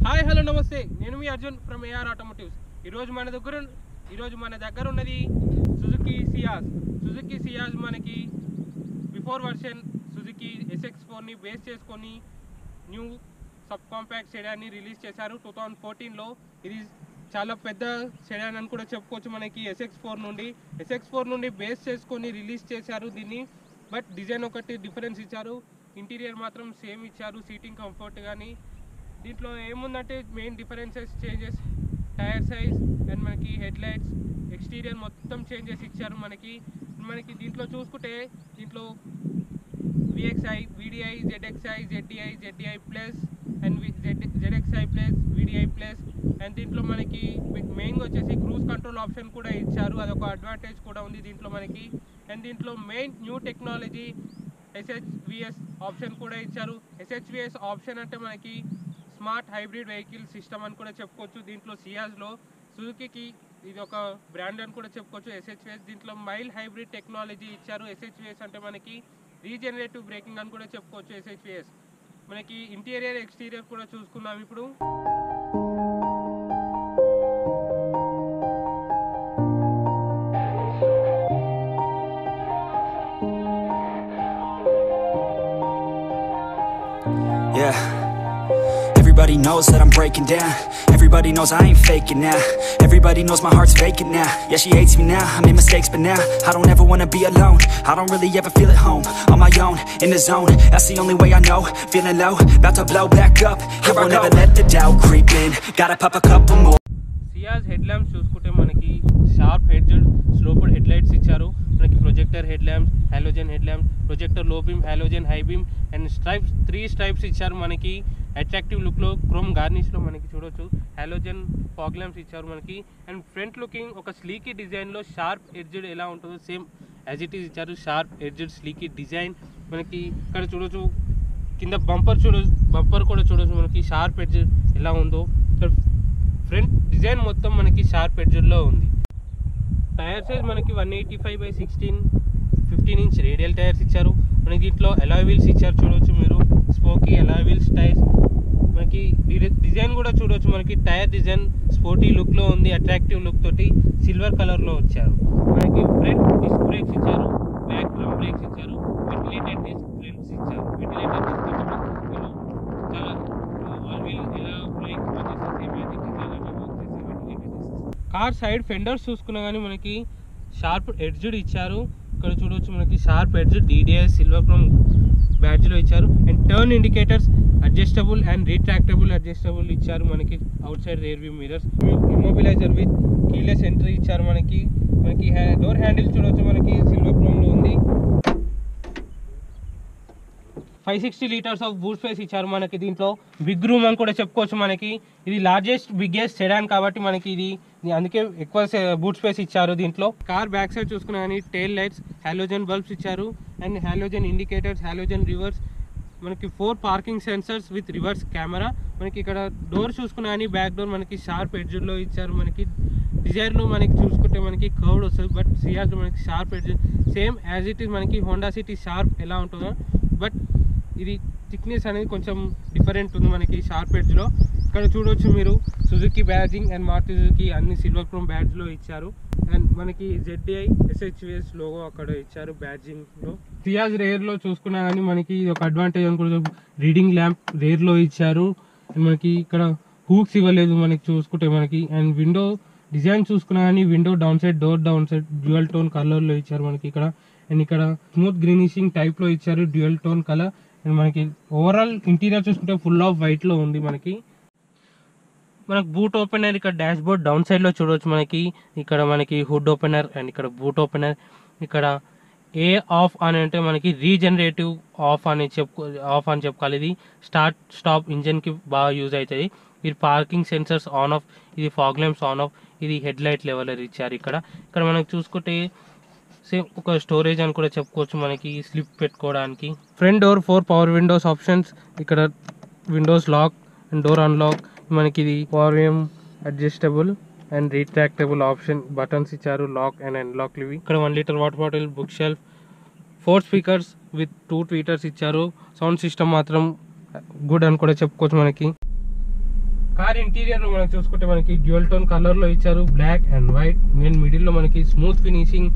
Hi hello నమస్తే, నేను మీ Arjun from AR automotives. ఈరోజు మన దగ్గర ఉన్నది సుజుకి సియాజ్. మనకి బిఫోర్ వర్షన్ సుజుకి SX4ని బేస్ చేసుకొని న్యూ సబ్ కాంపాక్ట్ సెడాన్ని రిలీజ్ చేశారు 2014లో. ఇది చాలా పెద్ద సెడాన్ అని కూడా చెప్పుకోవచ్చు. మనకి SX4 నుండి బేస్ చేసుకొని రిలీజ్ చేశారు దీన్ని. బట్ డిజైన్ ఒకటి డిఫరెన్స్ ఇచ్చారు, ఇంటీరియర్ మాత్రం సేమ్ ఇచ్చారు. సీటింగ్ కంఫర్ట్ కానీ దీంట్లో ఏముందంటే main differences changes tyre size and మనకి హెడ్ లైట్స్, ఎక్స్టీరియర్ మొత్తం చేంజెస్ ఇచ్చారు. మనకి దీంట్లో చూసుకుంటే దీంట్లో VXi, VDI, ZXi, ZDI plus and ZXi plus, VDI plus. And దీంట్లో మనకి మెయిన్గా వచ్చేసి క్రూజ్ కంట్రోల్ ఆప్షన్ కూడా ఇచ్చారు, అదొక అడ్వాంటేజ్ కూడా ఉంది దీంట్లో మనకి. అండ్ దీంట్లో main new technology SHVS option కూడా ఇచ్చారు. SHVS ఆప్షన్ అంటే మనకి స్మార్ట్ హైబ్రిడ్ వెహికల్ సిస్టమ్ అని కూడా చెప్పుకోవచ్చు. దీంట్లో సియాజ్లో సుజుకి ఇది ఒక బ్రాండ్ అని కూడా చెప్పుకోవచ్చు SHVS. దీంట్లో మైల్డ్ హైబ్రిడ్ టెక్నాలజీ ఇచ్చారు. SHVS అంటే మనకి రీజనరేటివ్ బ్రేకింగ్ అని కూడా చెప్పుకోవచ్చు SHVS. మనకి ఇంటీరియర్ ఎక్స్టీరియర్ కూడా చూసుకున్నాం ఇప్పుడు. Yeah, everybody knows that I'm breaking down. Everybody knows I ain't faking now. Everybody knows my heart's vacant now. Yeah, she hates me now, I made mistakes but now I don't ever wanna be alone. I don't really ever feel at home. On my own, in the zone, that's the only way I know. Feeling low, about to blow back up. Here I won't ever let the doubt creep in. Gotta pop a couple more. Ciaz head lamps చూసుకుంటే మనకి sharp edged స్లోప్డ్ head lights ఇచ్చారు. మనకి projector head lamps, halogen head lamps, projector లో beam, halogen high beam and stripes 3 stripes ఇచ్చారు. మనకి attractive లుక్లో chrome గార్నిష్లో మనకి చూడొచ్చు. హాలోజన్ ఫాగ్ ల్యాంప్స్ ఇచ్చారు మనకి. అండ్ ఫ్రంట్ లుకింగ్ ఒక స్లీకీ డిజైన్లో షార్ప్ ఎడ్జ్డ్ ఎలా ఉంటుందో సేమ్ యాజ్ ఇట్ ఈజ్ ఇచ్చారు. షార్ప్ ఎడ్జ్డ్ స్లీకీ డిజైన్ మనకి ఇక్కడ చూడొచ్చు. కింద బంపర్ కూడా చూడొచ్చు మనకి షార్ప్ ఎడ్జ్ ఎలా ఉందో. ఇక్కడ ఫ్రంట్ డిజైన్ మొత్తం మనకి షార్ప్ ఎడ్జ్లో ఉంది. టైర్ సైజ్ మనకి 185/16 15 ఇంచ్ రేడియల్ టైర్స్ ఇచ్చారు. మనకి దీంట్లో అలాయ్ వీల్స్ ఇచ్చారు, చూడవచ్చు మీరు. స్పోకీ అలాయ్ వీల్స్ టైర్స్. మనకి డిజైన్ కూడా చూడవచ్చు. మనకి టైర్ డిజైన్ స్పోర్టీ లుక్లో ఉంది, అట్రాక్టివ్ లుక్ తోటి సిల్వర్ కలర్లో వచ్చారు. మనకి ఫ్రంట్ డిస్క్ బ్రేక్స్ ఇచ్చారు, బ్యాక్ డ్రమ్ బ్రేక్స్ ఇచ్చారు, వెంటిలేటెడ్ డిస్క్ ఫ్రంట్స్ ఇచ్చారు. వెంటిలేటెడ్ డిస్క్ చాలా ఆల్ వీల్ ఎలా బ్రేక్ కార్ సైడ్ ఫెండర్స్ చూసుకున్నా కానీ మనకి షార్ప్ ఎడ్జ్డ్ ఇచ్చారు. ఇక్కడ చూడవచ్చు మనకి sharp edge DDI silver chrome బ్యాడ్జ్లో ఇచ్చారు. And turn indicators adjustable and retractable adjustable ఇచ్చారు. మనకి outside rear view mirrors, immobiliser with keyless entry ఇచ్చారు. మనకి డోర్ హ్యాండిల్ చూడవచ్చు మనకి సిల్వర్ క్రోమ్లో ఉంది. 560 లీటర్స్ ఆఫ్ బూట్ స్పేస్ ఇచ్చారు. మనకి దీంట్లో బిగ్ రూమ్ అని కూడా చెప్పుకోవచ్చు. మనకి ఇది బిగ్గెస్ట్ సెడాన్ కాబట్టి మనకి ఇది అందుకే ఎక్కువ బూట్ స్పేస్ ఇచ్చారు. దీంట్లో కార్ బ్యాక్ సైడ్ చూసుకున్నా కానీ టెయిల్ లైట్స్, హాలోజన్ బల్బ్స్ ఇచ్చారు and halogen indicators, halogen reverse. మనకి 4 parking sensors with reverse camera. మనకి ఇక్కడ డోర్ చూసుకున్నా కానీ బ్యాక్ డోర్ మనకి షార్ప్ ఎడ్జ్లో ఇచ్చారు. మనకి డిజైర్లో మనకి చూసుకుంటే మనకి కర్వ్డ్ వస్తుంది, బట్ సియాజ్లో మనకి sharp edge same as it is. మనకి హోండా సిటీ షార్ప్ ఎలా ఉంటుందో, బట్ ఇది థిక్నెస్ అనేది కొంచెం డిఫరెంట్ ఉంది మనకి షార్ప్ ఎడ్జ్లో. ఇక్కడ చూడవచ్చు మీరు Suzuki badging and Maruti Suzuki అన్ని సిల్వర్ క్రోమ్ బ్యాడ్జ్లో ఇచ్చారు. అండ్ మనకి ZDI SHVS లోగో అక్కడ ఇచ్చారు బ్యాడ్జింగ్లో. సియాజ్ రేర్లో చూసుకున్నా కానీ మనకి ఇది ఒక అడ్వాంటేజ్ అనుకుంటే రీడింగ్ ల్యాంప్ రేర్లో ఇచ్చారు. అండ్ మనకి ఇక్కడ హూక్స్ ఇవ్వలేదు మనకి చూసుకుంటే మనకి. అండ్ విండో డిజైన్ చూసుకున్నా కానీ window down side, door down side dual tone కలర్లో ఇచ్చారు మనకి ఇక్కడ. అండ్ ఇక్కడ స్మూత్ గ్రీనిషింగ్ టైప్లో ఇచ్చారు, డ్యూయల్ టోన్ కలర్. అండ్ మనకి ఓవరాల్ ఇంటీరియర్ చూసుకుంటే ఫుల్ ఆఫ్ వైట్లో ఉంది. మనకి బూట్ ఓపెనర్ ఇక్కడ డాష్ బోర్డ్ డౌన్ సైడ్లో చూడవచ్చు. మనకి ఇక్కడ మనకి హుడ్ ఓపెనర్ అండ్ ఇక్కడ బూట్ ఓపెనర్. ఇక్కడ ఆఫ్ అని అంటే మనకి రీజనరేటివ్ ఆఫ్ అని చెప్పుకోవాలి. ఇది స్టార్ట్ స్టాప్ ఇంజన్కి బాగా యూజ్ అవుతుంది. ఇది పార్కింగ్ సెన్సర్స్ ఆన్ ఆఫ్, ఇది ఫాగ్ ల్యాంప్స్ ఆన్ ఆఫ్, ఇది హెడ్ లైట్ లెవెల్ ఇచ్చారు. ఇక్కడ మనకి చూసుకుంటే సేమ్ ఒక స్టోరేజ్ అని కూడా చెప్పుకోవచ్చు. మనకి స్లిప్ పెట్టుకోవడానికి front door 4 power windows options. ఇక్కడ windows lock and door unlock. మనకి ఇది volume adjustable and retractable option buttons ఇచ్చారు, లాక్ అండ్ అన్లాక్ ఇవి. ఇక్కడ 1 litre water bottle, book shelf, 4 speakers with 2 tweeters ఇచ్చారు. సౌండ్ సిస్టమ్ మాత్రం గుడ్ అని కూడా చెప్పుకోవచ్చు. మనకి కార్ ఇంటీరియర్ లో మనం చూసుకుంటే మనకి డ్యూయల్ టోన్ కలర్ లో ఇచ్చారు, black and white. Main middle లో మనకి smooth finishing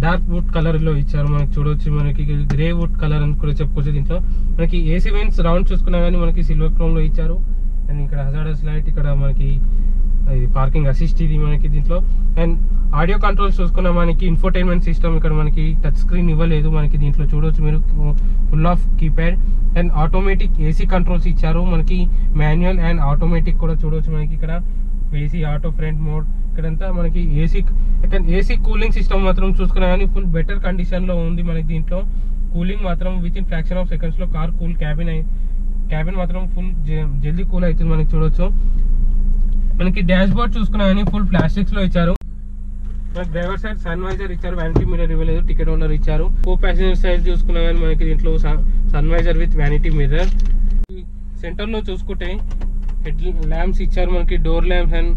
dark wood colour లో ఇచ్చారు. మనకి చూడవచ్చు మనకి గ్రే వుడ్ కలర్ అని కూడా చెప్పుకోవచ్చు. దీంట్లో మనకి ఏసీ వెంట్స్ రౌండ్ చూసుకున్నా కానీ మనకి సిల్వర్ క్రోమ్ లో ఇచ్చారు. అండ్ ఇక్కడ హజార్డస్ లైట్, ఇక్కడ మనకి ఇది పార్కింగ్ అసిస్ట్ ఇది మనకి దీంట్లో. అండ్ ఆడియో కంట్రోల్స్ చూసుకున్నా మనకి ఇన్ఫోటైన్మెంట్ సిస్టమ్, ఇక్కడ మనకి టచ్ స్క్రీన్ ఇవ్వలేదు మనకి దీంట్లో. చూడవచ్చు మీరు full of keypad. And automatic AC controls ఇచ్చారు మనకి, మాన్యువల్ అండ్ ఆటోమేటిక్ కూడా చూడవచ్చు మనకి. ఇక్కడ ఏసీ ఆటో ఫ్రంట్ మోడ్, ఇక్కడంతా మనకి ఏసీ కూలింగ్ సిస్టమ్ మాత్రం చూసుకున్నా కానీ ఫుల్ బెటర్ కండిషన్ లో ఉంది మనకి దీంట్లో. కూలింగ్ మాత్రం with in fraction of seconds లో కార్ కూల్, క్యాబిన్ మాత్రం ఫుల్ జల్దీ కూల్ అవుతుంది మనకి చూడొచ్చు. మనకి డాష్ బోర్డ్ చూసుకున్నా కానీ ఫుల్ ప్లాస్టిక్స్ లో ఇచ్చారు. మనకి డ్రైవర్ సైడ్ సన్ వైజర్ ఇచ్చారు, వ్యానిటీ మిర్రర్ ఇవ్వలేదు, టికెట్ ఓనర్ ఇచ్చారు. కో ప్యాసింజర్ సైడ్ చూసుకున్నా కానీ మనకి దీంట్లో sun visor with vanity mirror. Centre లో చూసుకుంటే హెడ్ ల్యాంప్స్ ఇచ్చారు మనకి, door lamps and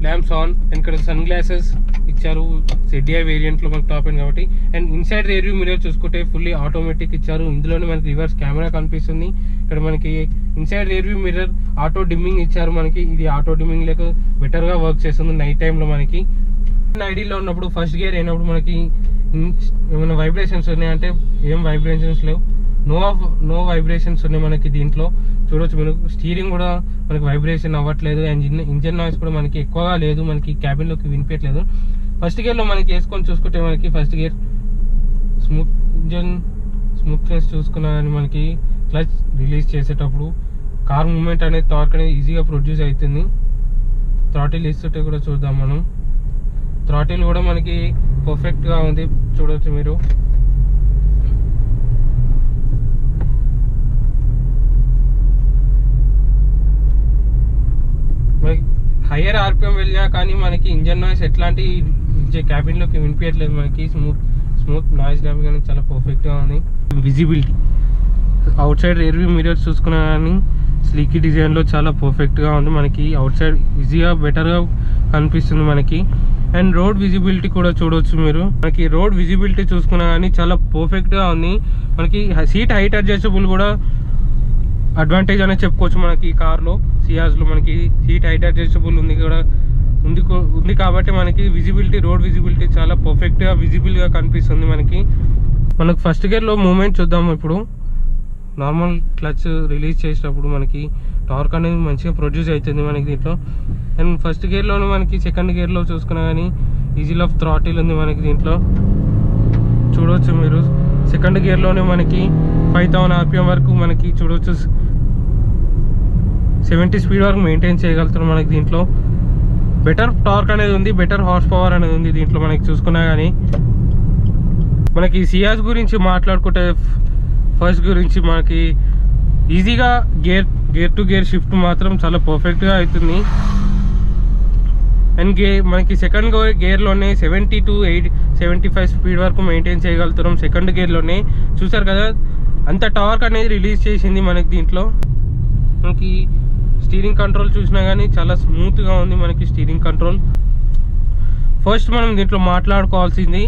lamps on. And ఇక్కడ సన్ గ్లాసెస్ ఇచ్చారు, ZDI వేరియంట్ లో మనకి టాప్ ఎండ్ కాబట్టి. And inside rear view mirror చూసుకుంటే ఫుల్లీ ఆటోమేటిక్ ఇచ్చారు. ఇందులోనే మనకి రివర్స్ కెమెరా కనిపిస్తుంది. ఇక్కడ మనకి inside rear view mirror auto dimming ఇచ్చారు మనకి. ఇది ఆటో డిమ్మింగ్ లేక బెటర్ గా వర్క్ చేస్తుంది నైట్ టైమ్ లో మనకి. ఐడీలో ఉన్నప్పుడు ఫస్ట్ గేర్ అయినప్పుడు మనకి ఏమైనా వైబ్రేషన్స్ ఉన్నాయి అంటే ఏం వైబ్రేషన్స్ లేవు, నో వైబ్రేషన్స్ ఉన్నాయి మనకి దీంట్లో. చూడవచ్చు మీరు స్టీరింగ్ కూడా మనకి వైబ్రేషన్ అవ్వట్లేదు. అండ్ ఇంజన్ నాయిస్ కూడా మనకి ఎక్కువగా లేదు, మనకి క్యాబిన్ లోకి వినిపించట్లేదు. ఫస్ట్ గేర్ లో మనకి వేసుకొని చూసుకుంటే మనకి ఫస్ట్ గేర్ స్మూత్నెస్ చూసుకున్నా కానీ మనకి క్లచ్ రిలీజ్ చేసేటప్పుడు కార్ మూవ్మెంట్ అనేది, టార్క్ అనేది ఈజీగా ప్రొడ్యూస్ అవుతుంది. థ్రాటిల్ ఇస్తుంటే కూడా చూద్దాం మనం. థ్రాటిల్ కూడా మనకి పర్ఫెక్ట్ గా ఉంది చూడవచ్చు మీరు. మనకి హయ్యర్ RPM వెళ్ళినా కానీ మనకి ఇంజన్ నాయిస్ ఎట్లాంటి క్యాబిన్ లోకి వినిపించట్లేదు మనకి. స్మూత్ నాయిస్ డామింగ్ అనేది చాలా పర్ఫెక్ట్ గా ఉంది. Visibility out side rear view mirrors చూసుకున్నా కానీ స్లీకీ డిజైన్ లో చాలా పర్ఫెక్ట్ గా ఉంది మనకి. అవుట్ సైడ్ ఈజీగా బెటర్ గా కనిపిస్తుంది మనకి. అండ్ రోడ్ విజిబిలిటీ కూడా చూడవచ్చు మీరు. మనకి రోడ్ విజిబిలిటీ చూసుకున్నా కానీ చాలా పర్ఫెక్ట్ గా ఉంది మనకి. సీట్ హైట్ అడ్జస్టబుల్ కూడా అడ్వాంటేజ్ అనేది చెప్పుకోవచ్చు మనకి. ఈ కార్లో సియాజ్లో మనకి సీట్ హైట్ అడ్జస్టబుల్ ఉంది కాబట్టి మనకి రోడ్ విజిబిలిటీ చాలా పర్ఫెక్ట్గా విజిబుల్గా కనిపిస్తుంది మనకి. మనకు ఫస్ట్ గేర్లో మూమెంట్ చూద్దాము ఇప్పుడు. నార్మల్ క్లచ్ రిలీజ్ చేసేటప్పుడు మనకి టార్క్ అనేది మంచిగా ప్రొడ్యూస్ అవుతుంది మనకి దీంట్లో. అండ్ ఫస్ట్ గేర్లోనే మనకి సెకండ్ గేర్లో చూసుకున్నా కానీ ఈజీల్ ఆఫ్ థ్రాటిల్ ఉంది మనకి దీంట్లో. చూడవచ్చు మీరు సెకండ్ గేర్లోనే మనకి 5000 RPM వరకు మనకి చూడవచ్చు 70 స్పీడ్ వరకు మెయింటైన్ చేయగలుగుతారు మనకి దీంట్లో. బెటర్ టార్క్ అనేది ఉంది, బెటర్ హార్స్ పవర్ అనేది ఉంది దీంట్లో మనకి చూసుకున్నా కానీ. మనకి సియాజ్ గురించి మాట్లాడుకుంటే ఫస్ట్ గురించి మనకి ఈజీగా గేర్ టు గేర్ షిఫ్ట్ మాత్రం చాలా పర్ఫెక్ట్గా అవుతుంది. అండ్ మనకి సెకండ్ గేర్లోనే 70 to 75 స్పీడ్ వరకు మెయింటైన్ చేయగలుగుతున్నాం సెకండ్ గేర్లోనే. చూసారు కదా అంత టార్క్ అనేది రిలీజ్ చేసింది మనకి దీంట్లో. మనకి స్టీరింగ్ కంట్రోల్ చూసినా కానీ చాలా స్మూత్గా ఉంది మనకి స్టీరింగ్ కంట్రోల్. ఫస్ట్ మనం దీంట్లో మాట్లాడుకోవాల్సింది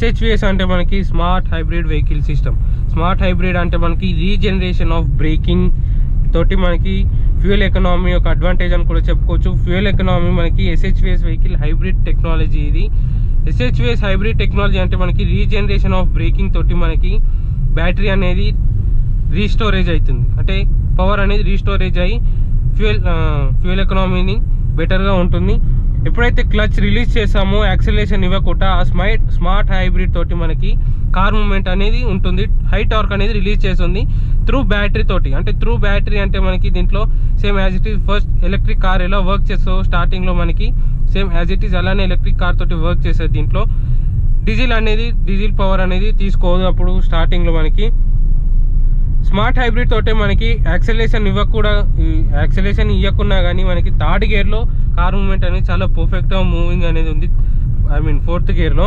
SHVS అంటే మనకి smart hybrid vehicle system. Smart hybrid అంటే మనకి రీజనరేషన్ ఆఫ్ బ్రేకింగ్ తోటి మనకి ఫ్యూయల్ ఎకనామీ ఒక అడ్వాంటేజ్ అని కూడా చెప్పుకోవచ్చు. ఫ్యూయల్ ఎకనామీ మనకి SHVS వెహికల్ హైబ్రిడ్ టెక్నాలజీ ఇది. SHVS హైబ్రిడ్ టెక్నాలజీ అంటే మనకి రీజనరేషన్ ఆఫ్ బ్రేకింగ్ తోటి మనకి బ్యాటరీ అనేది రీస్టోరేజ్ అవుతుంది, అంటే పవర్ అనేది రీస్టోరేజ్ అయ్యి ఫ్యూయల్ ఎకనామీని బెటర్గా ఉంటుంది. ఎప్పుడైతే క్లచ్ రిలీజ్ చేసామో యాక్సిలరేషన్ ఇవ్వకుండా ఆ స్మార్ట్ హైబ్రిడ్ తోటి మనకి కార్ మూవ్మెంట్ అనేది ఉంటుంది, హై టార్క్ అనేది రిలీజ్ చేస్తుంది త్రూ బ్యాటరీ తోటి. అంటే త్రూ బ్యాటరీ అంటే మనకి దీంట్లో same as it is first electric car ఎలా వర్క్ చేస్తావు స్టార్టింగ్లో మనకి సేమ్ యాజ్ ఇట్ ఈస్ అలానే ఎలక్ట్రిక్ కార్ తోటి వర్క్ చేసేది. దీంట్లో డీజిల్ పవర్ అనేది తీసుకోదు అప్పుడు స్టార్టింగ్లో మనకి. స్మార్ట్ హైబ్రిడ్ తోటే మనకి యాక్సిలరేషన్ ఇవ్వకున్నా కానీ మనకి థర్డ్ గేర్లో కార్ మూవ్మెంట్ అనేది చాలా పర్ఫెక్ట్గా మూవింగ్ అనేది ఉంది, ఫోర్త్ గేర్లో.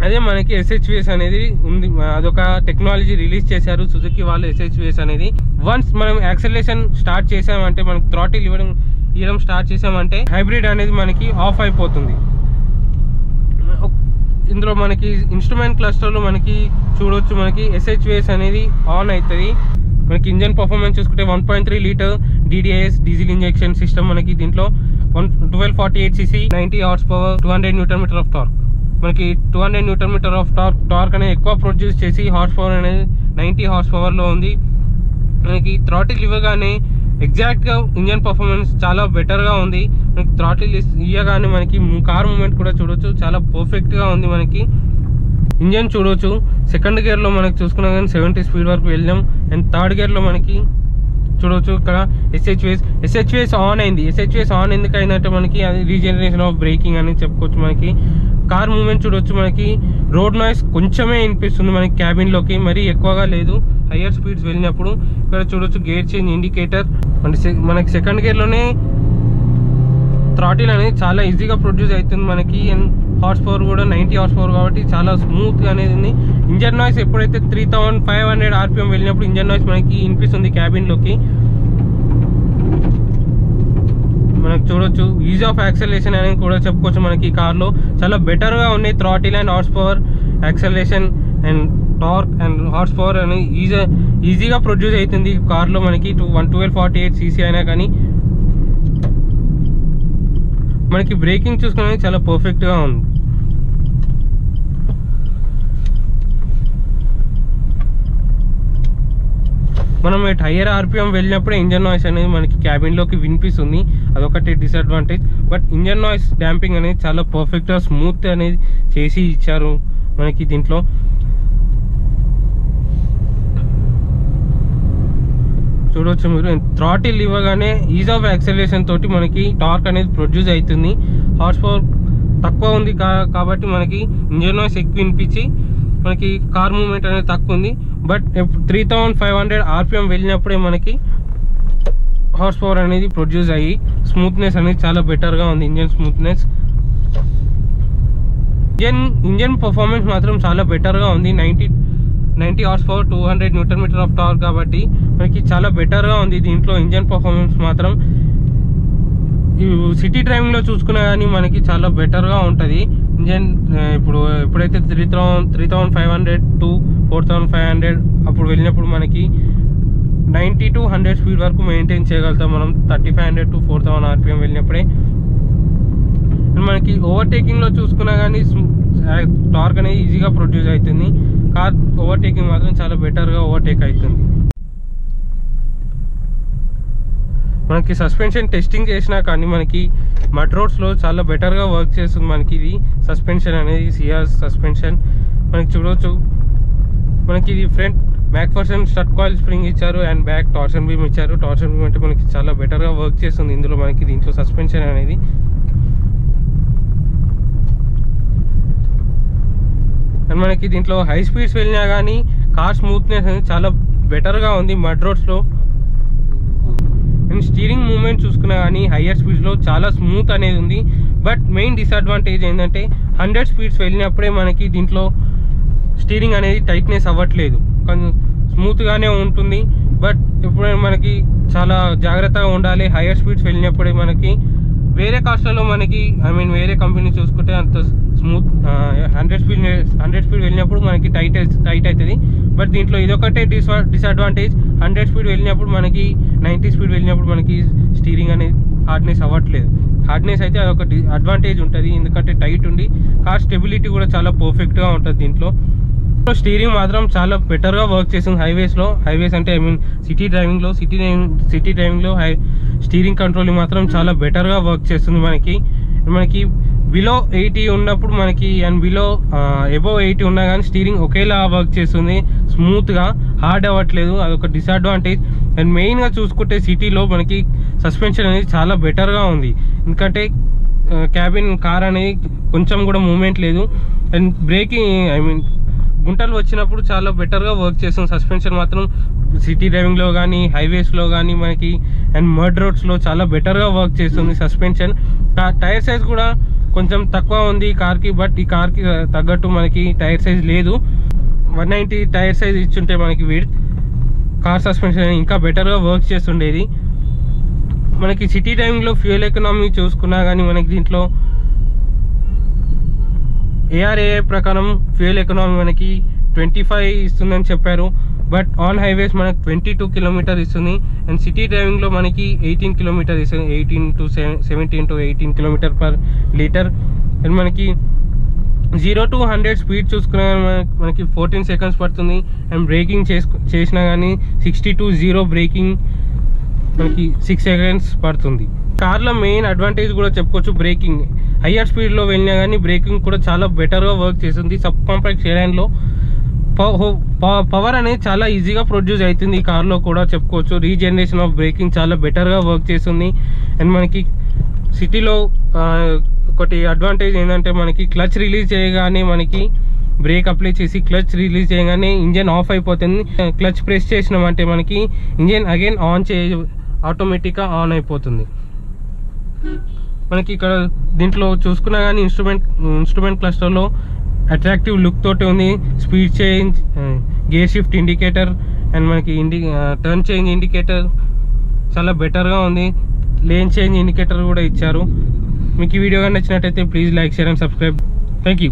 అదే మనకి SHVS అనేది ఉంది, అదొక టెక్నాలజీ రిలీజ్ చేశారు సుజుకి వాళ్ళు SHVS అనేది. వన్స్ మనం యాక్సిలరేషన్ స్టార్ట్ చేసామంటే మనకి థ్రాటిల్ ఇవ్వడం స్టార్ట్ చేసామంటే హైబ్రిడ్ అనేది మనకి ఆఫ్ అయిపోతుంది. ఇందులో మనకి ఇన్స్ట్రుమెంట్ క్లస్టర్లో మనకి చూడవచ్చు మనకి SHVS అనేది ఆన్ అవుతుంది. మనకి ఇంజన్ పర్ఫార్మెన్స్ చూసుకుంటే 1.3 litre DDIS diesel injection system మనకి దీంట్లో 1248 cc 90 horsepower 200 newton metre of torque. మనకి 200 న్యూటన్ మీటర్ ఆఫ్ టార్క్ అనేది ఎక్కువ ప్రొడ్యూస్ చేసి హార్స్ పవర్ అనేది 90 హార్స్ పవర్లో ఉంది. మనకి థ్రాటిల్ ఇవ్వగానే ఎగ్జాక్ట్గా ఇంజన్ పర్ఫార్మెన్స్ చాలా బెటర్గా ఉంది. మనకి థ్రాటిల్ ఇవ్వగానే మనకి కార్ మూమెంట్ కూడా చూడొచ్చు, చాలా పర్ఫెక్ట్గా ఉంది. మనకి ఇంజన్ చూడవచ్చు, సెకండ్ గేర్లో మనకి చూసుకున్నా కానీ 70 స్పీడ్ వరకు వెళ్ళాం. అండ్ థర్డ్ గేర్లో మనకి చూడవచ్చు ఇక్కడ SHVS ఆన్ అయింది. SHVS ఆన్ ఎందుకు అయిందంటే మనకి అది రీజనరేషన్ ఆఫ్ బ్రేకింగ్ అని చెప్పుకోవచ్చు. మనకి కార్ మూమెంట్ చూడవచ్చు, మనకి రోడ్ నాయిస్ కొంచెమే వినిపిస్తుంది మనకి క్యాబిన్లోకి, మరీ ఎక్కువగా లేదు హయ్యర్ స్పీడ్స్ వెళ్ళినప్పుడు. ఇక్కడ చూడవచ్చు గేర్ చేంజ్ ఇండికేటర్. మనకి సెకండ్ గేర్లోనే థ్రాటిల్ అనేది చాలా ఈజీగా ప్రొడ్యూస్ అవుతుంది మనకి. అండ్ హార్స్ పవర్ కూడా 90 హార్స్ పవర్ కాబట్టి చాలా స్మూత్గా అనేది ఉంది. ఇంజన్ నాయిస్ ఎప్పుడైతే 3500 RPM వెళ్ళినప్పుడు ఇంజన్ నాయిస్ మనకి వినిపిస్తుంది క్యాబిన్లోకి. మనకు చూడొచ్చు ఈజ్ ఆఫ్ యాక్సెలరేషన్ అనేది కూడా చెప్పుకోవచ్చు. మనకి ఈ కార్లో చాలా బెటర్గా ఉన్నాయి throttle and horse power, acceleration and torque and horse power అనేది ఈజీగా ప్రొడ్యూస్ అవుతుంది కార్లో మనకి. 1248 cc అయినా కానీ మనకి బ్రేకింగ్ చూసుకునే చాలా పర్ఫెక్ట్గా ఉంది. మనం హయ్యర్ RPM వెళ్ళినప్పుడే ఇంజన్ నాయిస్ అనేది మనకి క్యాబిన్లోకి వినిపిస్తుంది, అదొకటి disadvantage. But engine noise damping అనేది చాలా పర్ఫెక్ట్గా స్మూత్ అనేది చేసి ఇచ్చారు మనకి దీంట్లో. చూడవచ్చు మీరు థ్రాటిల్ ఇవ్వగానే ఈజ్ ఆఫ్ యాక్సెలరేషన్ తోటి మనకి టార్క్ అనేది ప్రొడ్యూస్ అవుతుంది. హార్స్ పవర్ తక్కువ ఉంది కాబట్టి మనకి ఇంజన్ నాయిస్ ఎక్కువ వినిపించి మనకి కార్ మూవ్మెంట్ అనేది తక్కువ ఉంది. బట్ 3500 RPM వెళ్ళినప్పుడే మనకి హార్స్ పవర్ అనేది ప్రొడ్యూస్ అయ్యి స్మూత్నెస్ అనేది చాలా బెటర్గా ఉంది. ఇంజన్ స్మూత్నెస్, ఇంజన్ పర్ఫార్మెన్స్ మాత్రం చాలా బెటర్గా ఉంది. 90 horsepower 200 newton metre of torque కాబట్టి మనకి చాలా బెటర్గా ఉంది దీంట్లో ఇంజన్ పర్ఫార్మెన్స్ మాత్రం. సిటీ డ్రైవింగ్లో చూసుకున్నా కానీ మనకి చాలా బెటర్గా ఉంటుంది ఇంజన్. ఎప్పుడైతే 3500 to 4500 అప్పుడు వెళ్ళినప్పుడు మనకి 90 to 100 స్పీడ్ వరకు మెయింటైన్ చేయగలుగుతాం మనం 3500 to 4000 RPM వెళ్ళినప్పుడే. మనకి ఓవర్టేకింగ్లో చూసుకున్నా కానీ టార్క్ అనేది ఈజీగా ప్రొడ్యూస్ అవుతుంది. కార్ ఓవర్టేకింగ్ మాత్రం చాలా బెటర్గా ఓవర్టేక్ అవుతుంది. మనకి సస్పెన్షన్ టెస్టింగ్ చేసినా కానీ మనకి మడ్ రోడ్స్లో చాలా బెటర్గా వర్క్ చేస్తుంది మనకి ఇది సస్పెన్షన్ అనేది. సిఆర్ సస్పెన్షన్ మనకి చూడవచ్చు, మనకి ఇది ఫ్రంట్ మ్యాక్ఫర్సన్ స్టడ్ కాయిల్ స్ప్రింగ్ ఇచ్చారు అండ్ బ్యాక్ టార్షన్ బీమ్ ఇచ్చారు. టార్షన్ బీమ్ అంటే మనకి చాలా బెటర్గా వర్క్ చేస్తుంది ఇందులో మనకి దీంట్లో సస్పెన్షన్ అనేది. అండ్ మనకి దీంట్లో హై స్పీడ్స్ వెళ్ళినా కానీ కార్ స్మూత్నెస్ అనేది చాలా బెటర్గా ఉంది మడ్ రోడ్స్లో. అండ్ స్టీరింగ్ మూవ్మెంట్ చూసుకున్నా కానీ హయ్యర్ స్పీడ్స్లో చాలా స్మూత్ అనేది ఉంది. బట్ మెయిన్ డిసడ్వాంటేజ్ ఏంటంటే 100 స్పీడ్స్ వెళ్ళినప్పుడే మనకి దీంట్లో స్టీరింగ్ అనేది టైట్నెస్ అవ్వట్లేదు, కొంచెం స్మూత్గానే ఉంటుంది. బట్ ఎప్పుడైనా మనకి చాలా జాగ్రత్తగా ఉండాలి హయ్యర్ స్పీడ్స్ వెళ్ళినప్పుడే. మనకి వేరే కార్స్లలో మనకి వేరే కంపెనీ చూసుకుంటే అంత స్మూత్ 100 స్పీడ్ వెళ్ళినప్పుడు మనకి టైట్ అవుతుంది. బట్ దీంట్లో ఇదొకటే డిసడ్వాంటేజ్, 100 స్పీడ్ వెళ్ళినప్పుడు మనకి 90 స్పీడ్ వెళ్ళినప్పుడు మనకి స్టీరింగ్ అనేది హార్డ్నెస్ అవ్వట్లేదు. హార్డ్నెస్ అయితే అదొక అడ్వాంటేజ్ ఉంటుంది, ఎందుకంటే టైట్ ఉండి కార్ స్టెబిలిటీ కూడా చాలా పర్ఫెక్ట్గా ఉంటుంది దీంట్లో. స్టీరింగ్ మాత్రం చాలా బెటర్గా వర్క్ చేస్తుంది హైవేస్ అంటే సిటీ డ్రైవింగ్లో స్టీరింగ్ కంట్రోల్ మాత్రం చాలా బెటర్గా వర్క్ చేస్తుంది మనకి బిలో 80 ఉన్నప్పుడు మనకి అండ్ బిలో అబోవ్ 80 ఉన్నా కానీ స్టీరింగ్ ఒకేలా వర్క్ చేస్తుంది, స్మూత్గా, హార్డ్ అవ్వట్లేదు, అదొక డిసడ్వాంటేజ్. అండ్ మెయిన్గా చూసుకుంటే సిటీలో మనకి సస్పెన్షన్ అనేది చాలా బెటర్గా ఉంది, ఎందుకంటే క్యాబిన్ కార్ అనేది కొంచెం కూడా మూమెంట్ లేదు. అండ్ బ్రేకింగ్ గుంటలు వచ్చినప్పుడు చాలా బెటర్గా వర్క్ చేస్తుంది సస్పెన్షన్ మాత్రం సిటీ డ్రైవింగ్లో కానీ హైవేస్లో కానీ మనకి అండ్ మడ్ రోడ్స్లో చాలా బెటర్గా వర్క్ చేస్తుంది సస్పెన్షన్. టైర్ సైజ్ కూడా కొంచెం తక్కువ ఉంది కార్కి, బట్ ఈ కార్కి తగ్గట్టు మనకి టైర్ సైజ్ లేదు. 190 టైర్ సైజ్ ఇచ్చుంటే మనకి విడ్త్ కార్ సస్పెన్షన్ ఇంకా బెటర్గా వర్క్ చేస్తుండేది. మనకి సిటీ డ్రైవింగ్లో ఫ్యూయల్ ఎకనామీ చూసుకున్నా కానీ మనకి దీంట్లో ARAI ప్రకారం ఫ్యూయల్ ఎకనామీ మనకి 25 ఇస్తుందని చెప్పారు. బట్ ఆన్ హైవేస్ మనకు 22 కిలోమీటర్ ఇస్తుంది. అండ్ సిటీ డ్రైవింగ్లో మనకి 18 కిలోమీటర్ ఇస్తుంది, 17 to 18 kilometre per litre. And మనకి 0 to 100 స్పీడ్ చూసుకున్నా మనకి 14 సెకండ్స్ పడుతుంది. అండ్ బ్రేకింగ్ చేసినా కానీ 60 to 0 బ్రేకింగ్ మనకి 6 సెకండ్స్ పడుతుంది. కార్లో మెయిన్ అడ్వాంటేజ్ కూడా చెప్పుకోవచ్చు బ్రేకింగ్. హయ్యర్ స్పీడ్లో వెళ్ళినా కానీ బ్రేకింగ్ కూడా చాలా బెటర్గా వర్క్ చేస్తుంది. సబ్ కాంపాక్ట్ సెడాన్లో పవర్ అనేది చాలా ఈజీగా ప్రొడ్యూస్ అవుతుంది. ఈ కార్లో కూడా చెప్పుకోవచ్చు రీజనరేషన్ ఆఫ్ బ్రేకింగ్ చాలా బెటర్గా వర్క్ చేస్తుంది. అండ్ మనకి సిటీలో ఒకటి అడ్వాంటేజ్ ఏంటంటే మనకి క్లచ్ రిలీజ్ చేయగానే మనకి బ్రేక్ అప్లై చేసి క్లచ్ రిలీజ్ చేయగానే ఇంజన్ ఆఫ్ అయిపోతుంది. క్లచ్ ప్రెస్ చేసినామంటే మనకి ఇంజన్ అగైన్ ఆటోమేటిక్గా ఆన్ అయిపోతుంది. మనకి ఇక్కడ దీంట్లో చూసుకున్నా కానీ ఇన్స్ట్రుమెంట్ క్లస్టర్లో అట్రాక్టివ్ లుక్ తోటి ఉంది. Speed change, gear shift indicator and మనకి టర్న్ చేంజ్ ఇండికేటర్ చాలా బెటర్గా ఉంది. లేన్ చేంజ్ ఇండికేటర్ కూడా ఇచ్చారు. మీకు ఈ వీడియో కానీ నచ్చినట్టయితే please like, share and subscribe. Thank you.